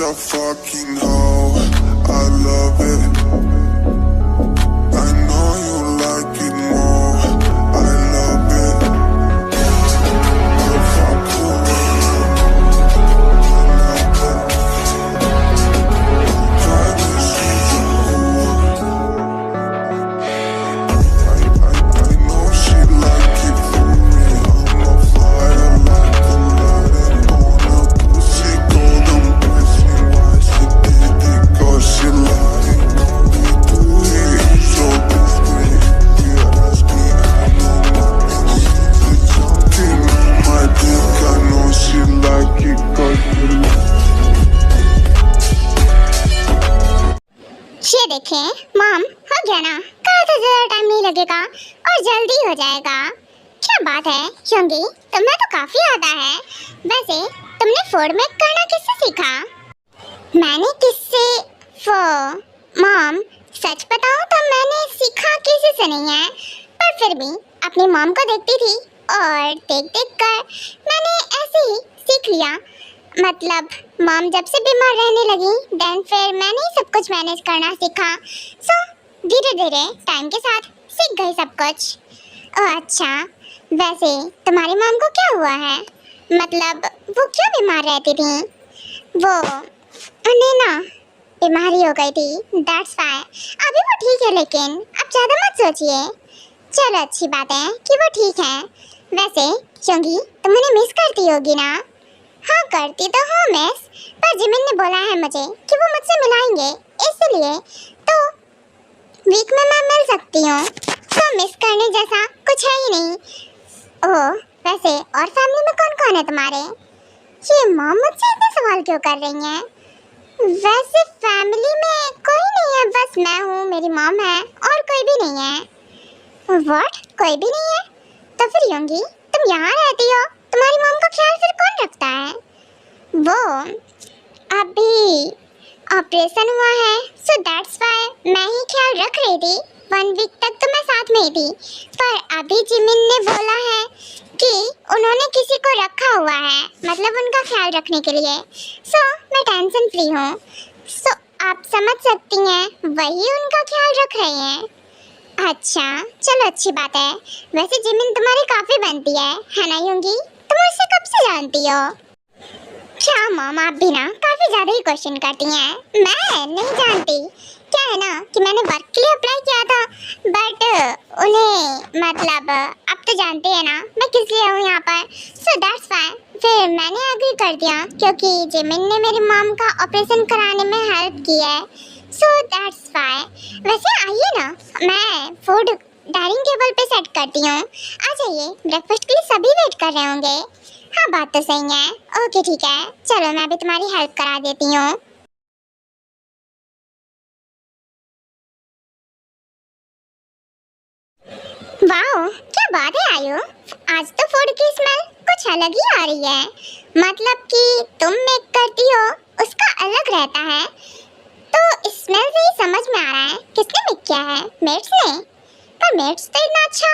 a fucking hoe. I love it. I know you like it more. I love it. If I could, try to see you. I know she like it for me. I'm a fire like a light on a pussy golden pussy. Why she did it? 'Cause she lying on me to it. So discreet. Yeah, ask me, I know my she's jumping on my dick. I know she like it 'cause she like it. ये देखें mom, हो गया ना, कहा था ज़्यादा time नहीं लगेगा और जल्दी हो जाएगा। क्या बात है योंगी, तुम्हें तो काफ़ी आता है। वैसे तुमने फोर्ड में करना किससे सीखा? मैंने किससे? वो मॉम, सच बताऊं तो मैंने सीखा किसी से नहीं है, पर फिर भी अपनी मॉम को देखती थी और देख देख कर मैंने ऐसे ही सीख लिया। मतलब मॉम जब से बीमार रहने लगी देन फिर मैंने ही सब कुछ मैनेज करना सीखा। सो धीरे धीरे टाइम के साथ सीख गई सब कुछ। ओह अच्छा, वैसे तुम्हारी मॉम को क्या हुआ है? मतलब वो क्यों बीमार रहती थी? वो उन्हें ना बीमारी हो गई थी, दैट्स व्हाई। अभी वो ठीक है लेकिन अब ज़्यादा मत सोचिए। चलो अच्छी बात है कि वो ठीक है। वैसे योंगी तुम उन्हें मिस करती होगी ना? हाँ करती तो हूँ मिस, पर जिमिन ने बोला है मुझे कि वो मुझसे मिलाएंगे, इसलिए तो वीक में मैं मिल सकती हूँ, तो मिस करने जैसा कुछ है ही नहीं। ओह वैसे और फैमिली में कौन कौन है तुम्हारे? ये मॉम मुझसे इतने सवाल क्यों कर रही हैं? वैसे फैमिली में कोई नहीं है, बस मैं हूँ, मेरी मॉम है और कोई भी नहीं है। व्हाट, कोई भी नहीं है? तो फिर योंगी तुम यहाँ रहती हो, तुम्हारी मॉम का ख्याल फिर कौन रखता है? वो अभी ऑपरेशन हुआ है, सो दैट्स व्हाई मैं ही ख्याल रख रही थी। 1 वीक तक तो मैं साथ में ही थी, पर अभी जिमिन ने बोला है कि उन्होंने किसी को रखा हुआ है, मतलब उनका ख्याल रखने के लिए। सो मैं टेंशन फ्री हूँ। सो आप समझ सकती हैं, वही उनका ख्याल रख रही हैं। अच्छा चलो अच्छी बात है। वैसे जिमिन तुम्हारी काफ़ी बनती है ना योंगी? तुम उससे कब से जानती हो? क्या मॉम आप भी ना काफ़ी ज़्यादा ही क्वेश्चन करती हैं। मैं नहीं जानती। क्या है ना कि मैंने वर्क के लिए अप्लाई किया था, बट उन्हें मतलब अब तो जानते हैं ना मैं किस लिए हूँ यहाँ पर, सो दैट्स व्हाई फिर मैंने एग्री कर दिया क्योंकि जिमिन ने मेरी मॉम का ऑपरेशन कराने में हेल्प की है, सो दैट्स व्हाई। वैसे आइए ना, मैं फूड डाइनिंग टेबल पे सेट करती हूँ, आ जाइए, ब्रेकफास्ट के लिए सभी वेट कर रहे होंगे। हाँ बात तो सही है। ओके ठीक है, चलो मैं भी तुम्हारी हेल्प करा देती हूँ। वाओ क्या बात है आयु, आज तो फूड की स्मेल कुछ अलग ही आ रही है। मतलब कि तुम मेक करती हो उसका अलग रहता है, तो स्मेल से ही समझ में आ रहा है किसने मेक किया है, मेट्स ने? पर मेट्स तो इतना अच्छा।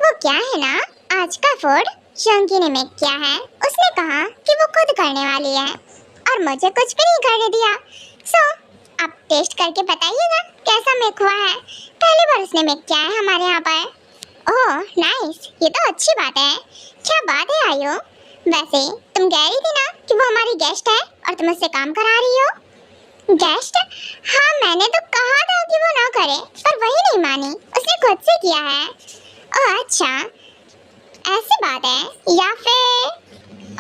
वो क्या है ना, आज का फूड योंगी ने मेक किया है। उसने कहा कि वो खुद करने वाली है और मुझे कुछ भी नहीं करने दिया। सो आप टेस्ट करके बताइएगा कैसा मेक हुआ है। पहली बार उसने मेक किया है हमारे यहाँ पर। ओह नाइस, ये तो अच्छी बात है। क्या बात है आयु, वैसे तुम कह रही थी ना कि वो हमारी गेस्ट है और तुम उससे काम करा रही हो। गेस्ट? हाँ मैंने तो कहा था कि वो ना करे, पर वही नहीं मानी, उसने खुद से किया है। ओह अच्छा ऐसी बात है, या फिर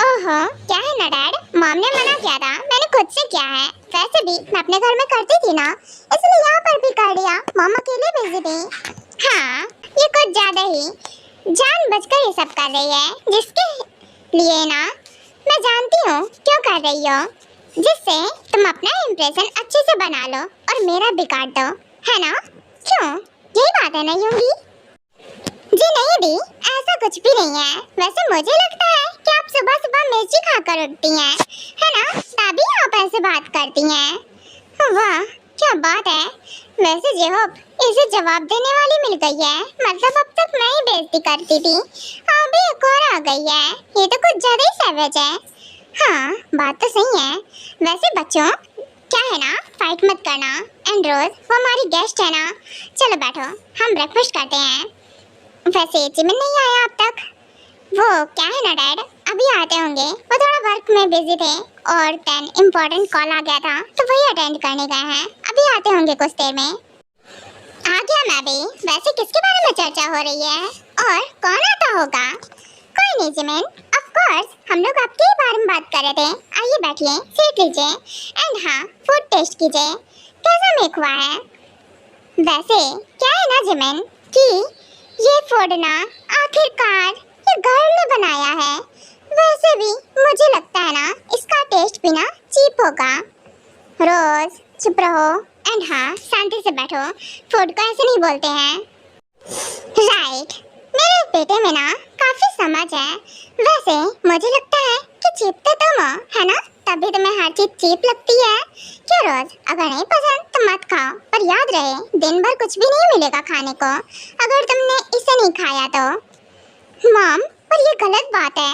ओहो क्या है ना डैड, मॉम ने मना किया था, मैंने खुद से किया है। वैसे भी मैं अपने घर में करती थी ना, इसलिए यहाँ पर भी कर दिया, मॉम अकेले बिजी थी। हाँ ये कुछ ज़्यादा ही जानबूझकर ये सब कर रही है, जिसके लिए ना मैं जानती हूँ क्यों कर रही हो, जिससे तुम अपना इम्प्रेशन अच्छे से बना लो और मेरा बिगाड़ दो, है ना? क्यों, यही बात है ना योंगी? जी नहीं दी, ऐसा कुछ भी नहीं है। वैसे मुझे लगता है कि आप सुबह सुबह मिर्ची खाकर उठती हैं, है ना? तभी आप ऐसे बात करती हैं। वाह क्या बात है। वैसे जवाब इसे जवाब देने वाली मिल गई है, मतलब अब तक मैं ही बेइज्जती करती थी, अभी एक और आ गई है। ये तो कुछ ज़्यादा ही सैवेज है। हाँ, बात तो सही है। वैसे बच्चों, क्या है ना, फाइट मत करना। एंड रोज, वो हमारी गेस्ट है ना। चलो बैठो, हम ब्रेकफास्ट करते हैं। वैसे जिमिन नहीं आया अब तक। वो क्या है ना डैड, अभी आते होंगे। वो थोड़ा वर्क में बिजी थे और देन इम्पोर्टेंट कॉल आ गया था तो वही अटेंड करने गए हैं। अभी आते होंगे कुछ देर में। आ गया मैं भी। वैसे किसके बारे में चर्चा हो रही है और कौन आता होगा? कोई नहीं जिमिन, ऑफ कोर्स हम लोग आपके ही बारे में बात कर रहे थे। आइए बैठिए, सीट लीजिए एंड हाँ, फूड टेस्ट कीजिए। कैसा मेक हुआ है? वैसे क्या है ना जिमिन कि ये फूड ना आखिरकार ये गर्ल ने बनाया है। वैसे भी मुझे लगता है ना इसका टेस्ट भी ना चीप होगा। रोज चुप रहो एंड हाँ, शांति से बैठो। फूड को ऐसे नहीं बोलते हैं। राइट, मेरे बेटे में ना काफी समझ है। वैसे मुझे लगता है कि चीप तो तुम हो, है ना? तभी तुम्हें हर चीज चीप लगती है। क्या रोज, अगर नहीं पसंद तो मत खाओ, पर याद रहे दिन भर कुछ भी नहीं मिलेगा खाने को अगर तुमने इसे नहीं खाया तो। मॉम, पर ये गलत बात है।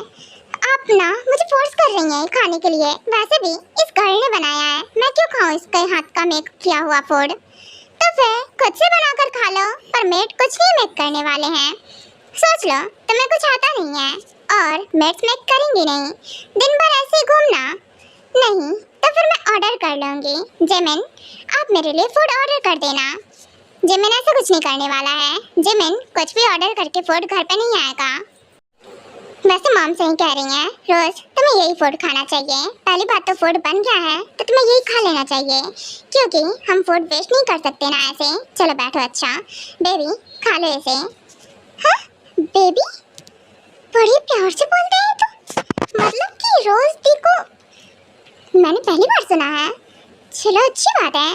आप ना मुझे फोर्स कर रही हैं खाने के लिए। वैसे भी इस गर्ल ने बनाया है, मैं क्यों खाऊं इसके हाथ का मेक किया हुआ फूड? तो फिर खुद से बनाकर खा लो, पर मेड कुछ नहीं मेक करने वाले हैं। सोच लो, तुम्हें कुछ आता नहीं है और मेड्स मेक करेंगी नहीं। दिन भर ऐसे ही घूमना। नहीं तो फिर मैं ऑर्डर कर लूंगी। जिमिन, आप मेरे लिए फूड ऑर्डर कर देना। जिमिन ऐसा कुछ नहीं करने वाला है। जिमिन कुछ भी ऑर्डर करके फूड घर पे नहीं आएगा। वैसे मॉम सही कह रही हैं, रोज तुम्हें यही फूड खाना चाहिए। पहली बात तो फूड बन गया है तो तुम्हें यही खा लेना चाहिए, क्योंकि हम फूड वेस्ट नहीं कर सकते ना ऐसे। चलो बैठो। अच्छा बेबी, खा लो इसे। हाँ बेबी, बड़ी प्यार से बोलते हैं तो। मतलब कि रोज दी को मैंने पहली बार सुना है। चलो अच्छी बात है।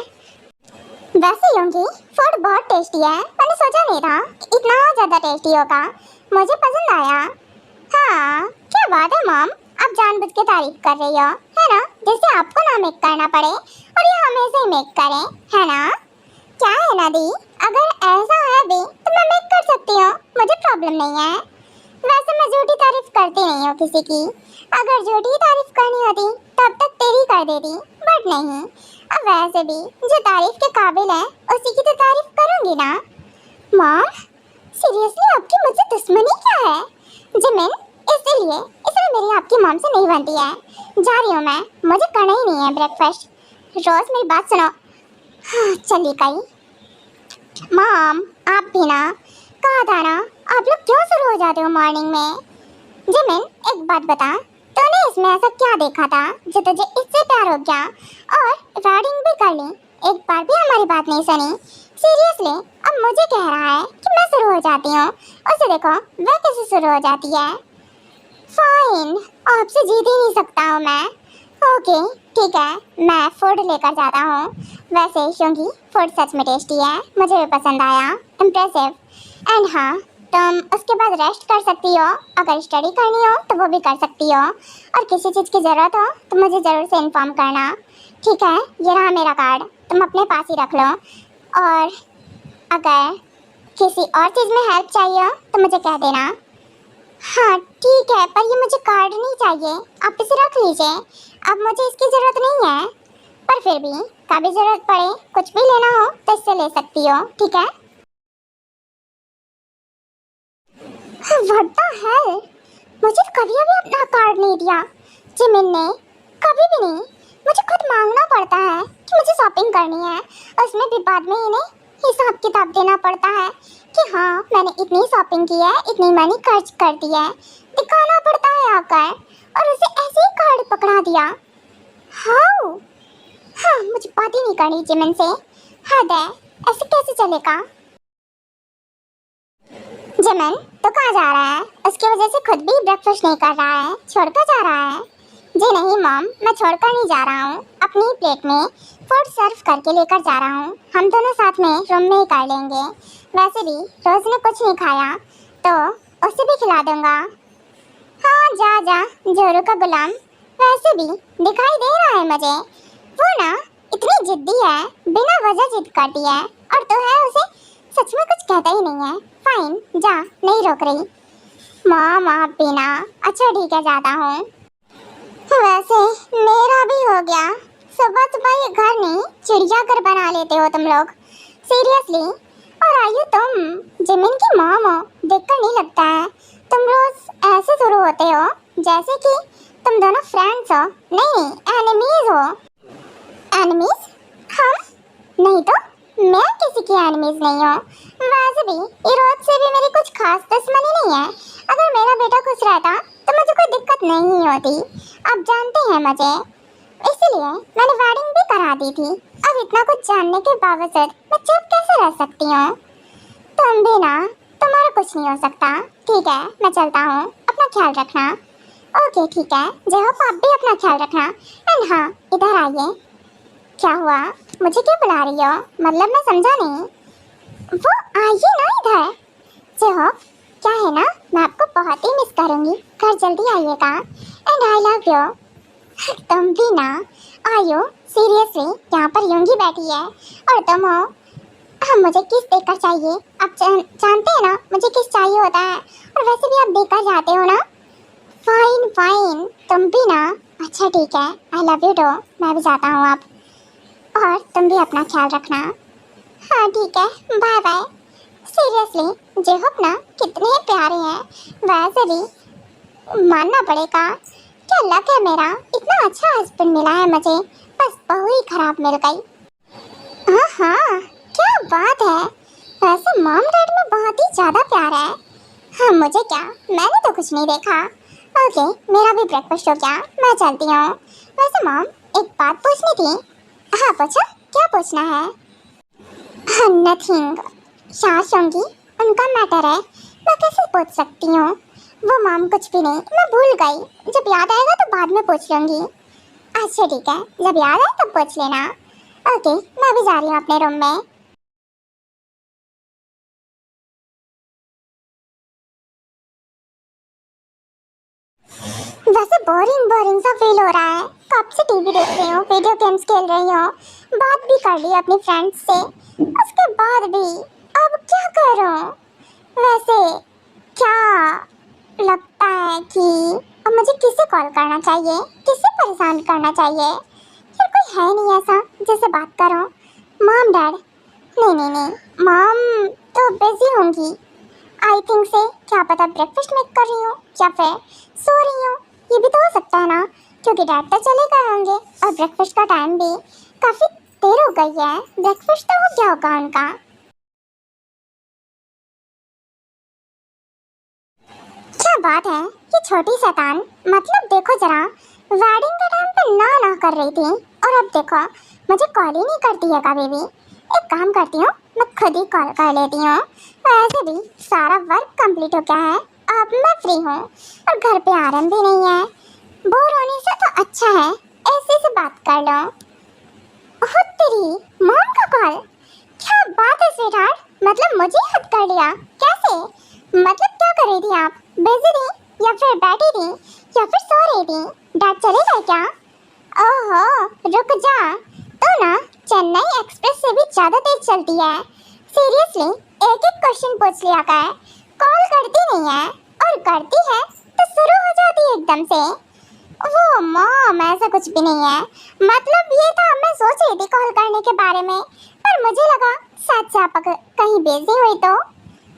वैसे योंगी, फूड बहुत टेस्टी है। मैंने सोचा नहीं था कि इतना ज़्यादा टेस्टी होगा। मुझे पसंद आया। हाँ, क्या बात है मॉम, आप जानबूझ के तारीफ कर रही हो, है ना? जैसे आपको ना मेक करना पड़े और ये हमेशा ही मेक करे, है ना? क्या है ना दी, अगर ऐसा है भी तो मैं मेक कर सकती हूँ, मुझे प्रॉब्लम नहीं है। वैसे मैं झूठी तारीफ करती नहीं हूँ किसी की। अगर झूठी तारीफ करनी होती तब तक तेरी कर देती, बट नहीं। अब वैसे भी जो तारीफ के काबिल है उसी की तो तारीफ करूँगी ना। मॉम, सीरियसली आपकी मुझसे दुश्मनी क्या है? जिमिन, इसलिए मेरी आपकी मॉम से नहीं बनती है। जा रही हूँ मैं, मुझे करना ही नहीं है ब्रेकफास्ट। रोज मेरी बात सुनो। हाँ, चलिए कहीं। मॉम, आप भी ना, कहा था ना, आप लोग क्यों शुरू हो जाते हो मॉर्निंग में? जिमिन, एक बात बता, तूने इसमें ऐसा क्या देखा था जो तुझे इससे प्यार हो गया और रेडिंग भी कर ली? एक बार भी हमारी बात नहीं सुनी। सीरियसली, अब मुझे कह रहा है कि मैं शुरू हो जाती हूँ। उसे देखो, वह कैसे शुरू हो जाती है। फाइन, आपसे जीत ही नहीं सकता हूँ मैं। ओके ठीक है, मैं फूड लेकर जाता हूँ। वैसे शोंगी, फूड सच में टेस्टी है, मुझे भी पसंद आया। इम्प्रेसिव। एंड हाँ, तुम उसके बाद रेस्ट कर सकती हो। अगर स्टडी करनी हो तो वो भी कर सकती हो, और किसी चीज़ की ज़रूरत हो तो मुझे ज़रूर से इन्फॉर्म करना। ठीक है, ये रहा मेरा कार्ड, तुम अपने पास ही रख लो। और अगर किसी और चीज़ में हेल्प चाहिए हो तो मुझे कह देना। हाँ ठीक है, पर ये मुझे कार्ड नहीं चाहिए, आप इसे रख लीजिए। अब मुझे इसकी ज़रूरत नहीं है, पर फिर भी कभी ज़रूरत पड़े, कुछ भी लेना हो तो इससे ले सकती हो, ठीक है? What the hell? मुझे कभी अभी अपना कार्ड नहीं दिया जिमिन ने, कभी भी नहीं। मुझे खुद मांगना पड़ता है कि मुझे शॉपिंग करनी है, उसमें भी बाद में इन्हें हिसाब किताब देना पड़ता है कि हाँ मैंने इतनी शॉपिंग की है, इतनी मनी खर्च कर दी है, दिखाना पड़ता है आकर। और उसे ऐसे ही कार्ड पकड़ा दिया। हाउ? हाँ, मुझे बात ही नहीं करनी जिमिन से। हद है, ऐसे कैसे चलेगा? जिमिन तो कहाँ जा रहा है? उसकी वजह से खुद भी ब्रेकफास्ट नहीं कर रहा है, छोड़कर जा रहा है। जी नहीं मॉम, मैं छोड़कर नहीं जा रहा हूँ, अपनी प्लेट में फूड सर्व करके लेकर जा रहा हूँ। हम दोनों साथ में रूम में ही कर लेंगे। वैसे भी रोज ने कुछ नहीं खाया तो उसे भी खिला दूंगा। हाँ जा जा, जोरू का गुलाम। वैसे भी दिखाई दे रहा है मुझे, वो ना इतनी जिद्दी है, बिना वजह जिद करती है, और तो है उसे सच में कुछ कहता ही नहीं है। फाइन, जा, नहीं रोक रही। माँ आप भी ना। अच्छा ठीक है, जाता हूँ। वैसे मेरा भी हो गया। सुबह सुबह ये घर नहीं चिड़ियाघर बना लेते हो तुम लोग, सीरियसली। और आयु तुम जिमिन की मॉम हो, देखकर नहीं लगता है तुम रोज ऐसे शुरू होते हो जैसे कि तुम दोनों फ्रेंड्स हो, नहीं एनिमीज हो। एनिमीज? हम? नहीं तो मैं किसी की एनिमीज नहीं हूँ। वैसे भी ये रोज से भी मेरी कुछ खास दुश्मनी नहीं है। अगर मेरा बेटा खुश रहता तो मुझे कोई दिक्कत नहीं होती। आप जानते हैं मुझे, इसलिए मैंने वेडिंग भी करा दी थी। अब इतना कुछ जानने के बावजूद मैं चुप कैसे रह सकती हूँ? तुम भी ना, तुम्हारा कुछ नहीं हो सकता। ठीक है, मैं चलता हूँ, अपना ख्याल रखना। ओके ठीक है, जय होप आप भी अपना ख्याल रखना। एंड हाँ, इधर आइए। क्या हुआ? मुझे क्यों बुला रही हो? मतलब मैं समझा नहीं। वो आइए ना इधर। जय होप, क्या है ना, मैं आपको बहुत ही मिस करूंगी। घर जल्दी आइएगा। And I love you. तुम भी ना। आयु सीरियसली यहाँ पर यूंगी बैठी है और तुम हो। मुझे किस देकर चाहिए? आप जानते हैं ना मुझे किस चाहिए होता है। और वैसे भी आप देकर जाते हो ना। फाइन फाइन, तुम भी ना। अच्छा ठीक है, आई लव यू टू। मैं भी जाता हूँ अब। और तुम भी अपना ख्याल रखना। हाँ ठीक है, बाय बाय। सीरियसली जे होप ना कितने प्यारे हैं। वैसे भी मानना पड़ेगा, क्या लक है मेरा, इतना अच्छा हस्बैंड मिला है मुझे। बस बहू ही खराब मिल गई। हाँ, क्या बात है। वैसे मॉम डैड में बहुत ही ज़्यादा प्यार है। हाँ मुझे क्या, मैंने तो कुछ नहीं देखा। ओके, मेरा भी ब्रेकफास्ट हो गया, मैं चलती हूँ। वैसे मॉम एक बात पूछनी थी। हाँ पूछो, क्या पूछना है? नथिंग। सास होंगी, उनका मैटर है, मैं कैसे पूछ सकती हूँ? वो मॉम कुछ भी नहीं, मैं भूल गई। जब याद आएगा तो बाद में पूछ लूँगी। अच्छा ठीक है, जब याद आए तब पूछ लेना। ओके, मैं भी जा रही हूँ अपने रूम में। वैसे बोरिंग बोरिंग सा फील हो रहा है। कब से टीवी देख रही हूँ, वीडियो गेम्स खेल रही हूँ, बात भी कर ली अपनी फ्रेंड्स से, उसके बाद भी अब क्या करूँ? वैसे क्या लगता है कि अब मुझे किसे कॉल करना चाहिए, किसे परेशान करना चाहिए? फिर कोई है नहीं ऐसा जिससे बात करूँ। Mom dad? नहीं नहीं नहीं, मॉम तो बिजी होंगी आई थिंक से। क्या पता ब्रेकफास्ट मेक कर रही हूँ या फिर सो रही हूँ, ये भी तो हो सकता है ना, क्योंकि डैड तो चले गए होंगे और ब्रेकफास्ट का टाइम भी काफ़ी देर हो गई है। ब्रेकफास्ट तो हो गया होगा उनका। क्या बात है, ये छोटी शैतान, मतलब देखो जरा, वेडिंग के टाइम पे ना ना कर रही थी और अब देखो मुझे कॉल ही नहीं करती है कभी भी। एक काम करती हूँ, मैं खुद ही कॉल कर लेती हूँ। वैसे भी सारा वर्क कंप्लीट हो गया है, अब मैं फ्री हूँ और घर पे आराम भी नहीं है। बोर होने से तो अच्छा है ऐसे से बात कर लो। ओह तेरी मॉम का कॉल, क्या बात है स्वीटहार्ट, मतलब मुझे हद कर लिया कैसे? मतलब क्या कर रही थी आप? बिजी थी या फिर बैठी थी या फिर सो रही थी? डैड चले गए क्या? ओहो रुक जा, तो ना चेन्नई एक्सप्रेस से भी ज़्यादा तेज चलती है। सीरियसली एक एक क्वेश्चन पूछ लिया कर, कॉल करती नहीं है और करती है तो शुरू हो जाती है एकदम से। वो मॉम ऐसा कुछ भी नहीं है, मतलब ये था मैं सोच रही थी कॉल करने के बारे में, पर मुझे लगा साथ से आप कहीं बिजी हुई तो।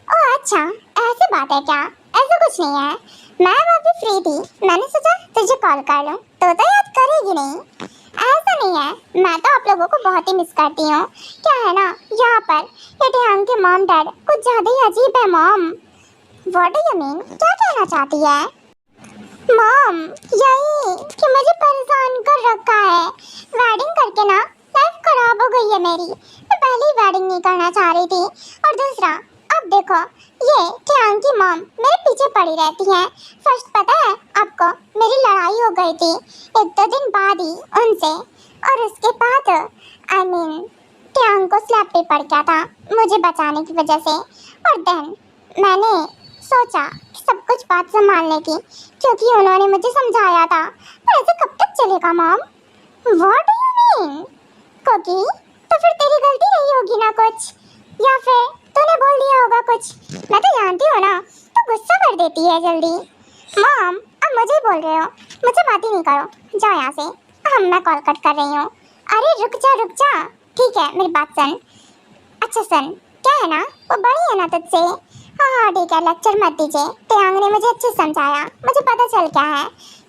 ओह अच्छा, ऐसी बात है क्या? ऐसा कुछ नहीं है, मैं अभी फ्री थी, मैंने सोचा तुझे कॉल कर लूं, तो याद करेगी नहीं। ऐसा नहीं है, मैं तो आप लोगों को बहुत ही मिस करती हूँ। क्या है ना, यहाँ पर ये के मॉम डैड कुछ ज़्यादा ही अजीब है। Mom what do you mean, क्या कहना चाहती है? मॉम यही कि मुझे परेशान कर रखा है। वेडिंग करके ना लाइफ खराब हो गई है मेरी। मैं पहले ही वेडिंग नहीं करना चाह रही थी और दूसरा अब देखो ये ट्यांग की मॉम मेरे पीछे पड़ी रहती है। फर्स्ट पता है आपको, मेरी लड़ाई हो गई थी 1-2 दिन बाद ही उनसे, और उसके बाद आई मीन ट्यांग को स्लैप पे पड़ गया था मुझे बचाने की वजह से। और देन मैंने सोचा सब कुछ बात संभालने की, क्योंकि उन्होंने मुझे समझाया था। पर ऐसे कब तक चलेगा mom? What do you mean? क्योंकि तो फिर तेरी गलती नहीं होगी ना कुछ, या फिर तूने बोल दिया होगा कुछ? मैं तो जानती हूँ ना, तो गुस्सा कर देती है जल्दी। मॉम अब मुझे बोल रहे हो, मुझे बात ही नहीं करो, जाओ यहाँ से। मैं कॉल कट कर रही हूँ। अरे रुक जा। ठीक है, मेरी बात सुन। अच्छा सुन, क्या है ना, वो बड़ी है ना तुझसे। हाँ ठीक है, लेक्चर मत दीजिए। टेयांग ने मुझे अच्छे समझाया, मुझे पता चल गया है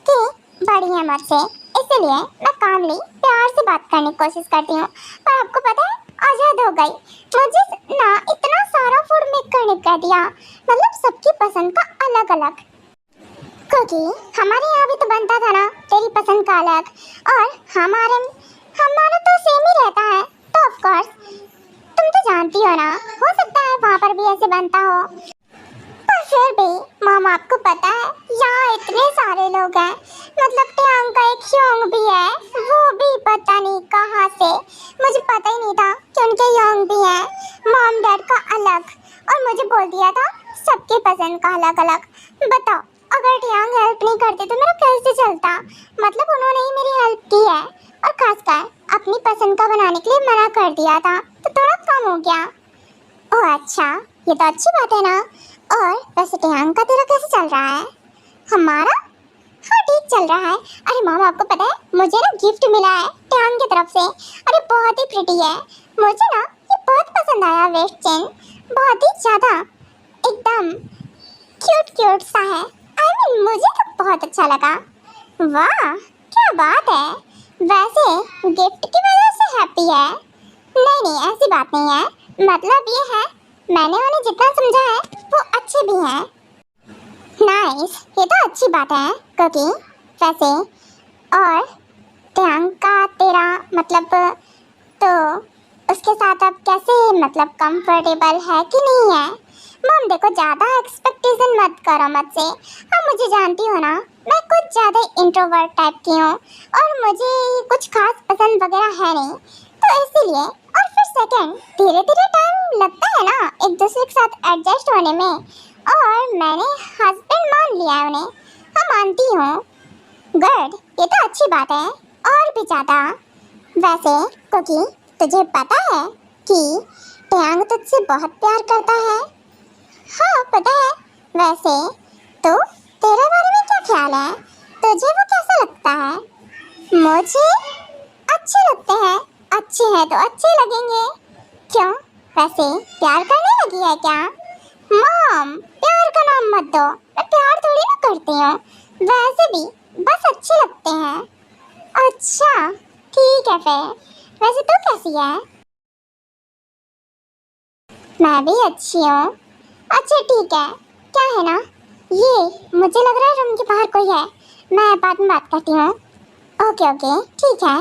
कि बड़ी है मुझसे, इसलिए मैं कामली प्यार से बात करने की कोशिश करती हूँ। पर आपको पता है, आज़ाद हो गई। मुझे ना इतना सारा फूड मेक करने कह दिया, मतलब सबकी पसंद का अलग अलग। क्योंकि हमारे यहाँ भी तो बनता था ना तेरी पसंद का अलग, और हमारा तो सेम ही रहता है। तो ऑफ कोर्स तुम तो जानती हो ना, हो सकता है वहाँ पर भी ऐसे बनता हो। पर फिर भी मामा, आपको पता है यहाँ इतने सारे लोग हैं, मतलब टेयांग का एक योंग भी है, वो भी पता नहीं कहाँ से। मुझे पता ही नहीं था कि उनके योंग भी हैं, मॉम डैड का अलग, और मुझे बोल दिया था सबके पसंद का अलग अलग। बताओ, अगर टेयांग हेल्प नहीं करते तो मेरा कैसे चलता। मतलब उन्होंने ही मेरी हेल्प की है, और खासकर अपनी पसंद का बनाने के लिए मना कर दिया था, तो थोड़ा कम हो गया। ओह अच्छा, ये तो अच्छी बात है ना। और वैसे टेयांग का तेरा कैसे चल रहा है? हमारा? हाँ ठीक चल रहा है। अरे मामा, आपको पता है मुझे ना गिफ्ट मिला है टेयांग की तरफ से। अरे बहुत ही प्रिटी है, मुझे ना ये बहुत पसंद आया। वेस्ट चेन बहुत ही ज़्यादा एकदम क्यूट सा है। मुझे तो बहुत अच्छा लगा। वाह क्या बात है। वैसे गिफ्ट की वजह से हैप्पी है? नहीं, ऐसी बात नहीं है। मतलब ये है, मैंने उन्हें जितना समझा है वो अच्छे भी हैं। नाइस, ये तो अच्छी बात है। क्योंकि वैसे और टेयांग का तेरा मतलब, तो उसके साथ अब कैसे, मतलब कंफर्टेबल है कि नहीं है? मम देखो, ज़्यादा एक्सपेक्टेशन मत करो मुझसे। हाँ मुझे जानती हो ना, मैं कुछ ज़्यादा इंट्रोवर्ट टाइप की हूँ, और मुझे कुछ खास पसंद वगैरह है नहीं, तो इसीलिए। और फिर सेकंड, धीरे धीरे टाइम लगता है ना एक दूसरे के साथ एडजस्ट होने में, और मैंने हस्बैंड मान लिया है उन्हें। हाँ मानती हूँ। गुड, ये तो अच्छी बात है। और भी ज़्यादा। वैसे क्योंकि तुझे पता है कि टेयांग तुझसे बहुत प्यार करता है। हाँ पता है। वैसे तो तेरे बारे में क्या ख्याल है? तुझे वो कैसा लगता है? मुझे अच्छे लगते हैं। अच्छे हैं तो अच्छे लगेंगे। क्यों, वैसे प्यार करने लगी है क्या? मॉम, प्यार का नाम मत दो, मैं प्यार थोड़ी ना करती हूँ। वैसे भी बस अच्छे लगते हैं। अच्छा ठीक है फिर। वैसे तू कैसी है? मैं भी अच्छी हूँ। अच्छा ठीक है। क्या है ना, ये मुझे लग रहा है रूम के बाहर कोई है, मैं बाद में बात करती हूँ। ओके ठीक है।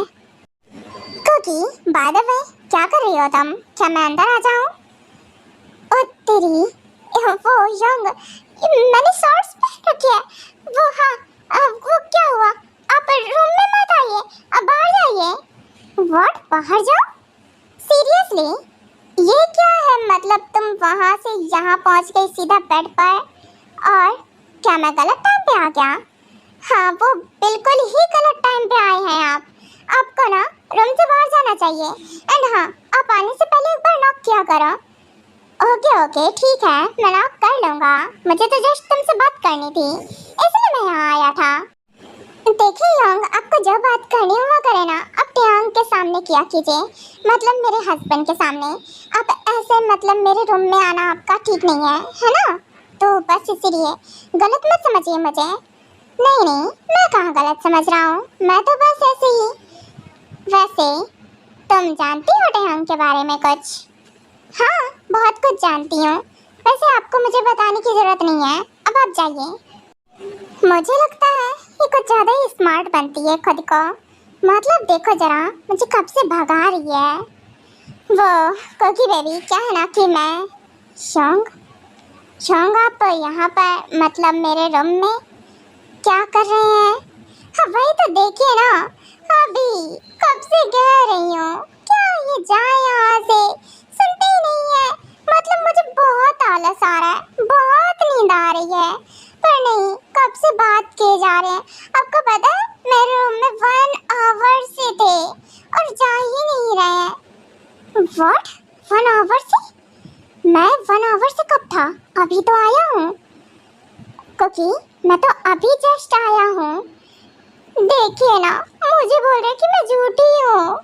क्योंकि बाय द वे, क्या कर रही हो तुम? क्या मैं अंदर आ जाऊँ? ओ तेरी, वो यंग, मैंने शॉर्ट्स पहन रखी है। वो हाँ, वो क्या हुआ? आप रूम में मत आइए, अब बाहर जाइए। व्हाट, बाहर जाओ? सीरियसली? ये क्या है, मतलब तुम वहाँ से यहाँ पहुँच गई सीधा बेड पर? और क्या मैं गलत टाइम पे आ गया? हाँ वो बिल्कुल ही गलत टाइम पे आए हैं आप। आपको ना रूम से बाहर जाना चाहिए। एंड हाँ, आप आने से पहले एक बार नॉक किया करो। ओके ठीक है, मैं नॉक कर लूँगा। मुझे तो जस्ट तुमसे बात करनी थी, इसलिए मैं यहाँ आया था। देखिए योंग, आपको जो बात करनी हो वो करे ना, आप टेयांग के सामने किया कीजिए, मतलब मेरे हस्बैंड के सामने। आप ऐसे मतलब मेरे रूम में आना आपका ठीक नहीं है ना? तो बस इसीलिए गलत मत समझिए मुझे। नहीं, मैं कहाँ गलत समझ रहा हूँ, मैं तो बस ऐसे ही। वैसे तुम जानती हो टेयांग के बारे में कुछ? हाँ बहुत कुछ जानती हूँ। वैसे आपको मुझे बताने की ज़रूरत नहीं है, अब आप जाइए। मुझे लगता है ये कुछ ज़्यादा ही स्मार्ट बनती है खुद को। मतलब देखो जरा, मुझे कब से भगा रही है वो। कोकी बेबी, क्या है ना कि मैं शोंग आप यहाँ पर मतलब मेरे रूम में क्या कर रहे हैं? हाँ वही तो देखिए ना, अभी कब से कह रही हूँ क्या ये जाए यहाँ से, सुनते ही नहीं है। मतलब मुझे बहुत आलस आ रहा है, बहुत नींद आ रही है, पर नहीं, कब से बात किए जा रहे हैं। आपको पता है मेरे रूम में 1 आवर से थे और जा ही नहीं रहे हैं। व्हाट, 1 आवर से? मैं 1 आवर से कब था? अभी तो आया हूँ। क्योंकि मैं तो अभी जस्ट आया हूँ। देखिए ना, मुझे बोल रहे कि मैं झूठी हूँ।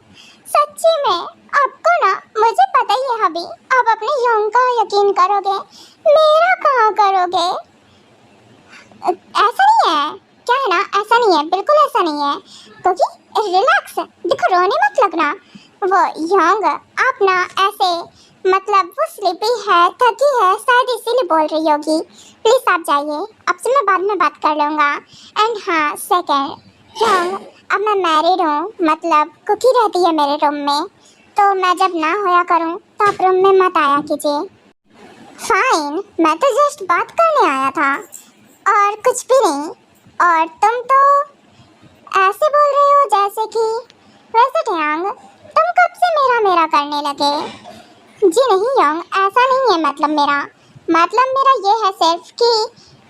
सच्ची में आपको ना, मुझे पता ही है अभी, आप अपने यंग का यकीन करोगे, मेरा कहाँ करोगे। ऐसा नहीं है, क्या है ना, ऐसा नहीं है, बिल्कुल ऐसा नहीं है। क्योंकि रिलैक्स, देखो रोने मत लगना। वो यंग, आप ना ऐसे, मतलब वो स्लीपी है, थकी है, शायद इसीलिए बोल रही होगी। प्लीज आप जाइए, आपसे मैं बाद में बात कर लूँगा। एंड हाँ, सेकंड यंग, अब मैं मैरिड हूँ, मतलब कुकी रहती है मेरे रूम में, तो मैं जब ना होया करूँ तो आप रूम में मत आया कीजिए। फाइन, मैं तो जस्ट बात करने आया था और कुछ भी नहीं। और तुम तो ऐसे बोल रहे हो जैसे कि, वैसे टयांग, तुम कब से मेरा मेरा करने लगे? जी नहीं यंग, ऐसा नहीं है मतलब मेरा ये है सिर्फ कि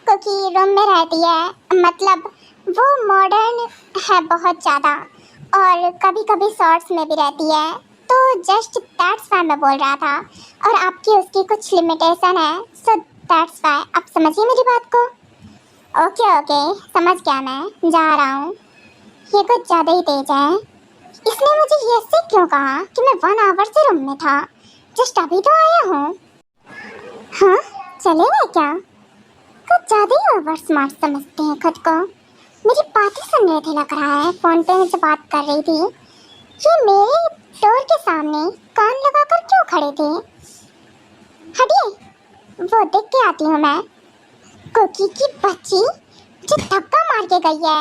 कुकी रूम में रहती है, मतलब वो मॉडर्न है बहुत ज़्यादा, और कभी कभी शॉर्ट्स में भी रहती है, तो जस्ट दैट्स वाई मैं बोल रहा था। और आपकी उसकी कुछ लिमिटेशन है, सो दैट्स वाई। आप समझिए मेरी बात को। ओके ओके, समझ गया, मैं जा रहा हूँ। ये कुछ ज़्यादा ही तेज है। इसने मुझे ये से क्यों कहा कि मैं 1 आवर से रूम में था? जस्ट अभी तो आया हूँ। हाँ, चलेगा क्या? कुछ ज़्यादा ही ओवर स्मार्ट समझते हैं खुद को। मेरी बातें सुन रहे थे लग रहा है, फ़ोन पे मुझसे बात कर रही थी। ये मेरे डोर के सामने कान लगाकर क्यों खड़े थे? हटिए, वो देख के आती हूँ मैं। कुकी की बच्ची जो धक्का मार के गई है।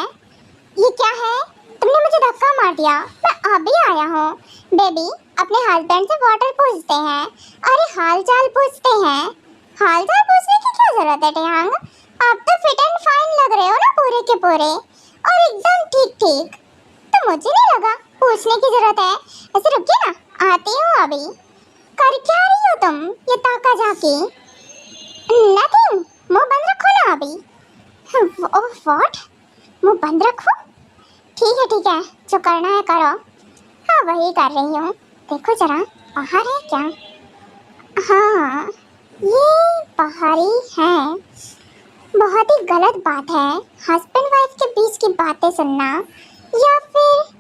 ये क्या है? तुमने मुझे धक्का मार दिया। मैं अभी आया हूँ। बेबी, अपने हस्बैंड से वाटर पूछते हैं। अरे हाल चाल पूछते हैं। हाल चाल पूछने की क्या जरूरत है टयांग? आप तो फिट एंड फाइन लग रहे हो ना, पूरे के पूरे, और एकदम ठीक ठीक। तो मुझे नहीं लगा पूछने की जरूरत है। ऐसे रुकिए ना, आती हूँ अभी। कर क्या रही हो तुम ये ताका झाकी? नथिंग, मुंह बंद रखो ना अभी। Oh what? मुंह बंद रखो? ठीक है, जो करना है करो। हाँ, वही कर रही हूँ। देखो जरा, बाहर है क्या? हाँ, ये बाहरी है। बहुत ही गलत बात है हस्बैंड वाइफ के बीच की बातें सुनना, या फिर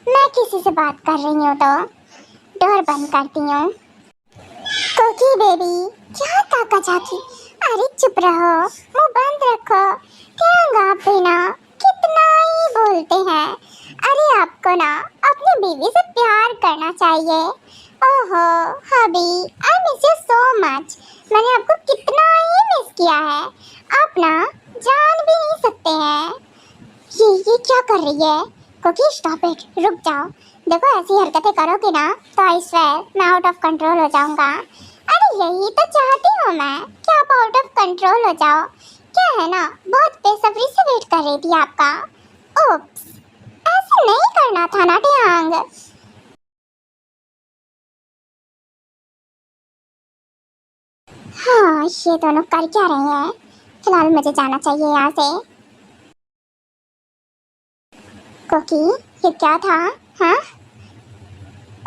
मैं किसी से बात कर रही हूँ तो डोर बंद करती हूँ। कुकी बेबी, क्या ताका झाकी? अरे चुप रहो, मुंह बंद रखो। क्या आप भी ना कितना ही बोलते हैं। अरे आपको ना अपनी बीवी से प्यार करना चाहिए। ओहो hubby, I miss you so much. मैंने आपको कितना ही मिस किया है, आप ना जान भी नहीं सकते हैं। ये क्या कर रही है? कुकी स्टॉप इट, रुक जाओ। देखो ऐसी हरकतें करोगे ना तो आई स्वेयर मैं आउट ऑफ कंट्रोल हो जाऊंगा। अरे यही तो चाहती हूँ मैं कि आप आउट ऑफ कंट्रोल हो जाओ। क्या है ना, बहुत बेसब्री से वेट कर रही थी आपका। ओप्स, ऐसे नहीं करना था ना टयांग। हाँ, ये दोनों कर क्या रहे हैं? फिलहाल मुझे जाना चाहिए यहाँ से। कुकी, ये क्या था? हाँ,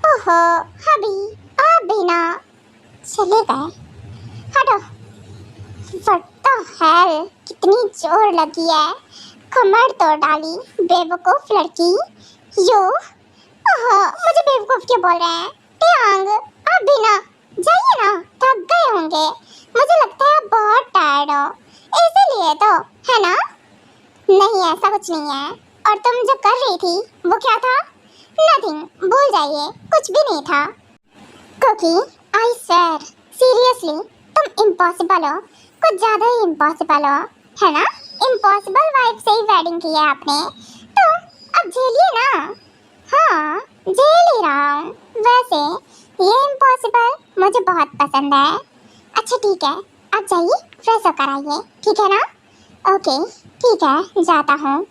ओहो हबी, आप भी ना चले गए। हटो। व्हाट द हेल, कितनी जोर लगी है, कमर तोड़ डाली बेवकूफ लड़की। यो, ओहो, मुझे बेवकूफ क्यों बोल रहे हैं? टयांग, आप भी ना जाइए ना, थक गए होंगे। मुझे लगता है आप बहुत टायर्ड हो, इसीलिए तो, है ना? नहीं, ऐसा कुछ नहीं है। और तुम जो कर रही थी वो क्या था? नथिंग, भूल जाइए, कुछ भी नहीं था। कुकी, आई स्वेयर, सीरियसली तुम इम्पॉसिबल हो, कुछ ज़्यादा ही इम्पॉसिबल हो, है ना? इम्पॉसिबल वाइफ से ही वेडिंग की है आपने, तो अब झेलिए ना। हाँ, झेल ही रहा हूँ। वैसे ये इम्पॉसिबल मुझे बहुत पसंद है। अच्छा ठीक है, आप जाइए, फ्रेश होकर आइए, ठीक है ना? ओके, ठीक है, जाता हूँ।